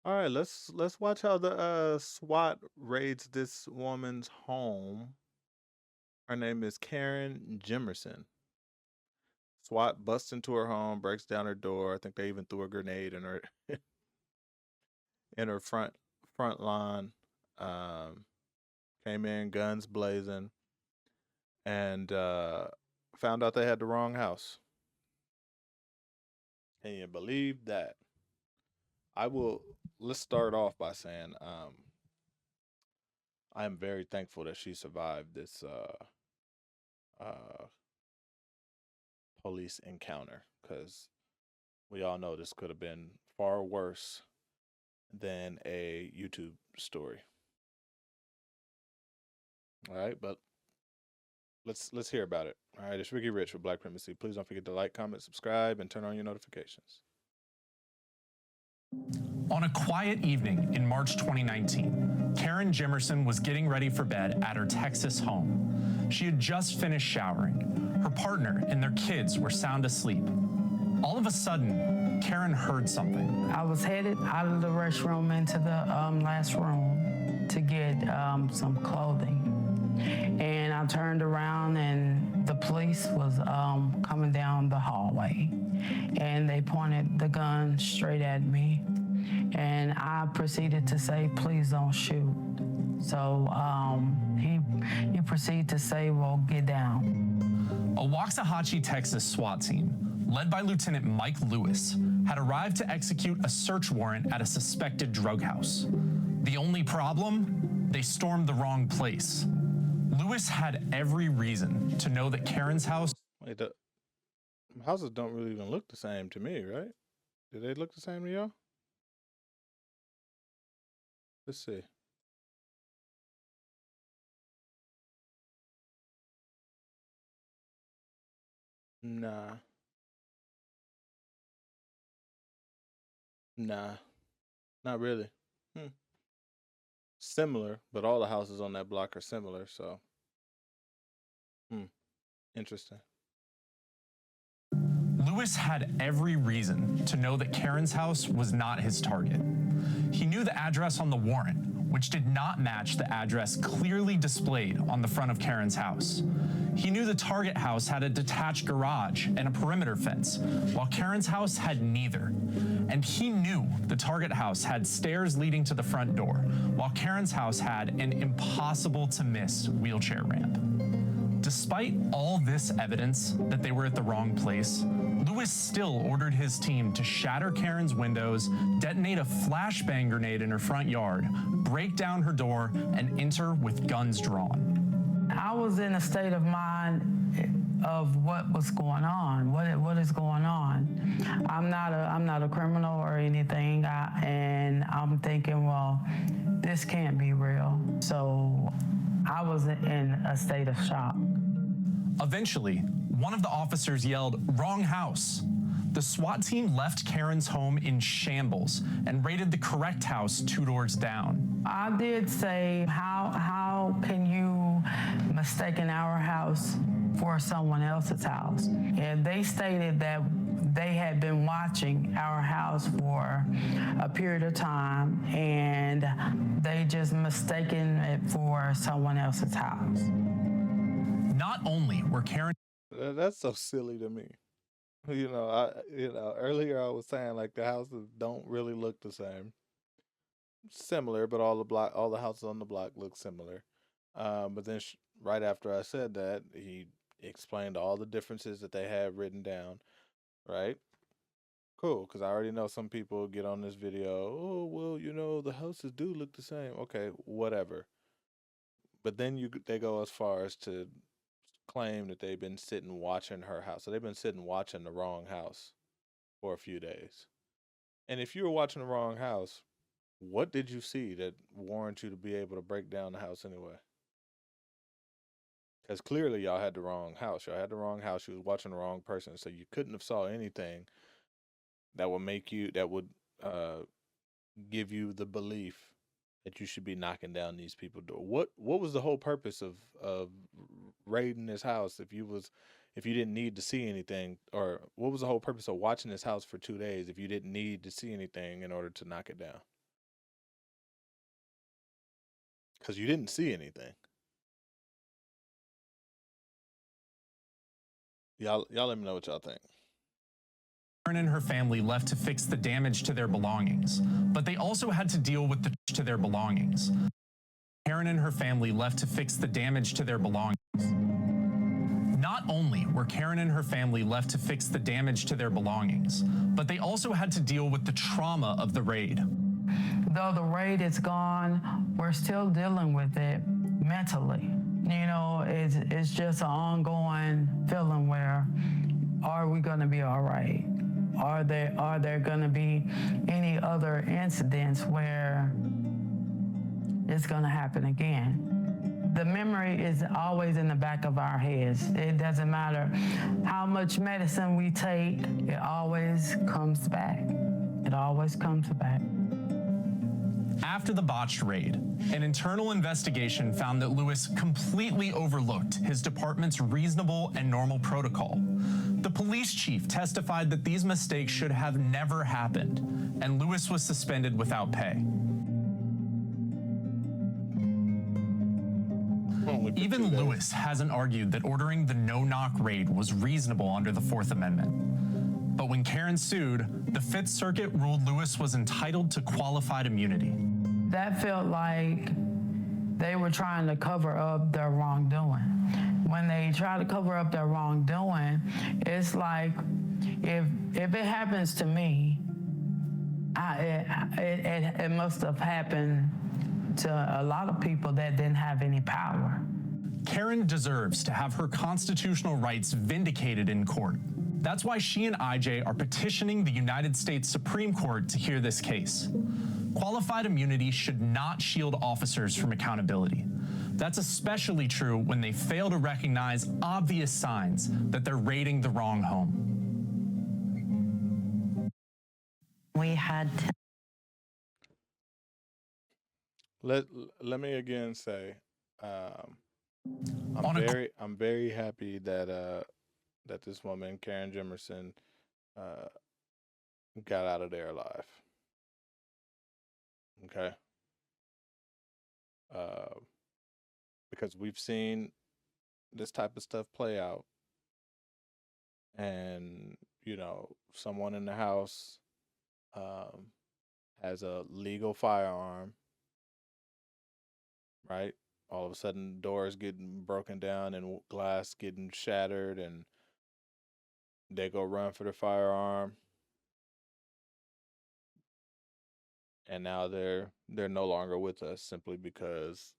All right, let's watch how the SWAT raids this woman's home. Her name is Karen Jimerson. SWAT busts into her home, breaks down her door. I think they even threw a grenade in her in her front lawn. Um, Came in, guns blazing, and found out they had the wrong house. Can you believe that? I will. Let's start off by saying I am very thankful that she survived this uh, police encounter because we all know this could have been far worse than a YouTube story. All right, but let's hear about it. All right, it's Ricky Rich with Black Primacy. Please don't forget to like, comment, subscribe, and turn on your notifications. On a quiet evening in March 2019, Karen Jimerson was getting ready for bed at her Texas home. She had just finished showering. Her partner and their kids were sound asleep. All of a sudden, Karen heard something. I was headed out of the restroom into the last room to get some clothing. And I turned around and the police was coming down the hallway. And they pointed the gun straight at me. And I proceeded to say, please don't shoot. So he proceeded to say, well, get down. A Waxahachie, Texas SWAT team, led by Lieutenant Mike Lewis, had arrived to execute a search warrant at a suspected drug house. The only problem? They stormed the wrong place. Lewis had every reason to know that Karen's house... Wait, the houses don't really even look the same to me, right? Do they look the same to y'all? Let's see. Nah. Nah. Not really. Similar, but all the houses on that block are similar, so. Interesting. Lewis had every reason to know that Karen's house was not his target. He knew the address on the warrant, which did not match the address clearly displayed on the front of Karen's house. He knew the target house had a detached garage and a perimeter fence, while Karen's house had neither. And he knew the target house had stairs leading to the front door, while Karen's house had an impossible-to-miss wheelchair ramp. Despite all this evidence that they were at the wrong place, Lewis still ordered his team to shatter Karen's windows, detonate a flashbang grenade in her front yard, break down her door, and enter with guns drawn. I was in a state of mind of what was going on, what is going on. I'm not a criminal or anything, and I'm thinking, well, this can't be real. So I was in a state of shock. Eventually, one of the officers yelled, "Wrong house." The SWAT team left Karen's home in shambles and raided the correct house 2 doors down. I did say, how can you mistaken our house for someone else's house? And they stated that they had been watching our house for a period of time and they just mistaken it for someone else's house. Not only were Karen... That's so silly to me. Earlier I was saying like the houses don't really look the same. Similar, but all the houses on the block look similar. But then right after I said that, he explained all the differences that they had written down. Right? Cool, because I already know some people get on this video. Oh well, the houses do look the same. Okay, whatever. But then they go as far as to claim that they've been sitting watching her house. So they've been sitting watching the wrong house for a few days. And if you were watching the wrong house, what did you see that warrant you to be able to break down the house anyway? Because clearly y'all had the wrong house. Y'all had the wrong house. You was watching the wrong person. So you couldn't have saw anything that would give you the belief that you should be knocking down these people's door. What was the whole purpose of raiding this house if you didn't need to see anything? Or what was the whole purpose of watching this house for 2 days if you didn't need to see anything in order to knock it down? because you didn't see anything. Y'all let me know what y'all think. Karen and her family left to fix the damage to their belongings, but they also had to deal with the to their belongings. Karen and her family left to fix the damage to their belongings. Not only were Karen and her family left to fix the damage to their belongings, but they also had to deal with the trauma of the raid. Though the raid is gone, we're still dealing with it mentally. You know, it's just an ongoing feeling where, are we going to be all right? Are there going to be any other incidents where it's going to happen again? The memory is always in the back of our heads. It doesn't matter how much medicine we take, it always comes back. It always comes back. After the botched raid, an internal investigation found that Lewis completely overlooked his department's reasonable and normal protocol. The police chief testified that these mistakes should have never happened, and Lewis was suspended without pay. Even Lewis hasn't argued that ordering the no-knock raid was reasonable under the Fourth Amendment. But when Karen sued, the Fifth Circuit ruled Lewis was entitled to qualified immunity. That felt like they were trying to cover up their wrongdoing. When they try to cover up their wrongdoing, it's like, if it happens to me, it must have happened to a lot of people that didn't have any power. Karen deserves to have her constitutional rights vindicated in court. That's why she and IJ are petitioning the United States Supreme Court to hear this case. Qualified immunity should not shield officers from accountability. That's especially true when they fail to recognize obvious signs that they're raiding the wrong home. We had Let me again say, I'm very happy that that this woman, Karen Jimerson, got out of there alive. Okay. Because we've seen this type of stuff play out, and someone in the house has a legal firearm, right? All of a sudden, doors getting broken down and glass getting shattered, and they go run for the firearm, and now they're no longer with us simply because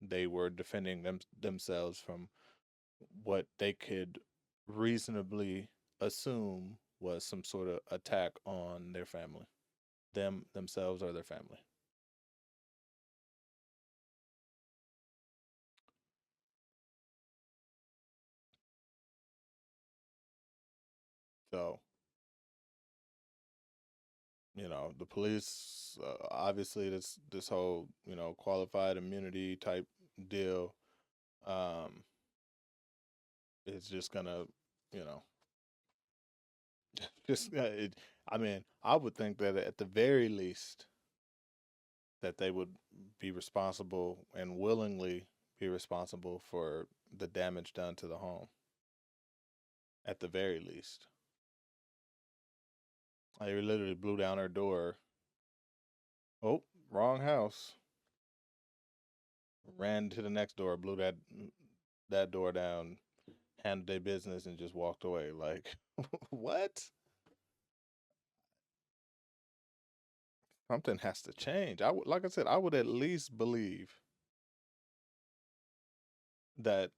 they were defending themselves from what they could reasonably assume was some sort of attack on their family, themselves or their family. So, the police, obviously this whole, qualified immunity type deal, is just gonna, just, I would think that at the very least that they would be responsible and willingly be responsible for the damage done to the home. At the very least. I literally blew down her door. Oh, wrong house. Ran to the next door, blew that door down, handled their business, and just walked away. Like, what? Something has to change. Like I said, I would at least believe that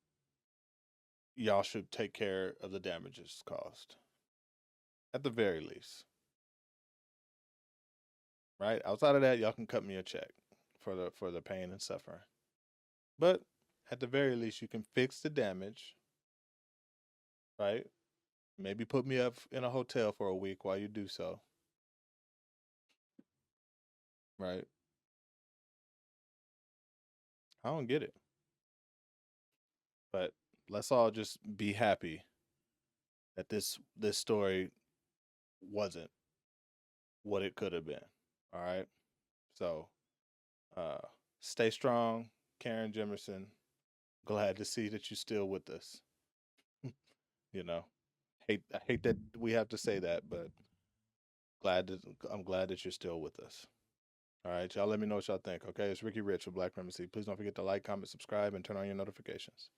y'all should take care of the damages caused. At the very least. Right? Outside of that, y'all can cut me a check for the pain and suffering. But at the very least, you can fix the damage. Right? Maybe put me up in a hotel for a week while you do so. Right? I don't get it. But let's all just be happy that this story wasn't what it could have been. All right? So, stay strong, Karen Jimerson, glad to see that you're still with us. You know, I hate that we have to say that, but I'm glad that you're still with us. All right, y'all let me know what y'all think, okay? It's Ricky Rich with Black Primacy. Please don't forget to like, comment, subscribe, and turn on your notifications.